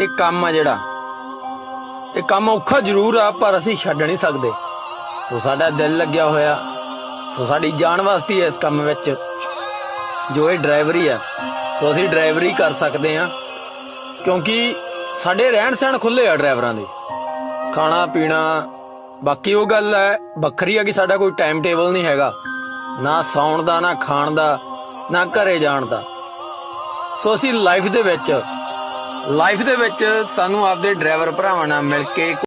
ਇਹ ਕੰਮ ਆ ਜਿਹੜਾ ਇਹ ਕੰਮ ਔਖਾ ਜ਼ਰੂਰ ਆ, ਪਰ ਅਸੀਂ ਛੱਡ ਨਹੀਂ ਸਕਦੇ। ਸੋ ਸਾਡਾ ਦਿਲ ਲੱਗਿਆ ਹੋਇਆ, ਸੋ ਸਾਡੀ ਜਾਨ ਵਾਸਤੇ ਹੈ ਇਸ ਕੰਮ ਵਿੱਚ ਜੋ ਇਹ ਡਰਾਈਵਰੀ ਆ। ਸੋ ਅਸੀਂ ਡਰਾਈਵਰੀ ਕਰ ਸਕਦੇ ਹਾਂ ਕਿਉਂਕਿ ਸਾਡੇ ਰਹਿਣ ਸਹਿਣ ਖੁੱਲੇ ਆ ਡਰਾਈਵਰਾਂ ਦੇ, ਖਾਣਾ ਪੀਣਾ। ਬਾਕੀ ਉਹ ਗੱਲ ਹੈ ਵੱਖਰੀ ਆ ਕਿ ਸਾਡਾ ਕੋਈ ਟਾਈਮ ਟੇਬਲ ਨਹੀਂ ਹੈਗਾ, ਨਾ ਸੌਣ ਦਾ, ਨਾ ਖਾਣ ਦਾ, ਨਾ ਘਰੇ ਜਾਣ ਦਾ। ਸੋ ਅਸੀਂ ਲਾਈਫ ਦੇ ਵਿੱਚ ਸਾਨੂੰ ਆਪਦੇ ਡਰਾਈਵਰ ਭਰਾਵਾਂ ਨਾਲ ਮਿਲ ਕੇ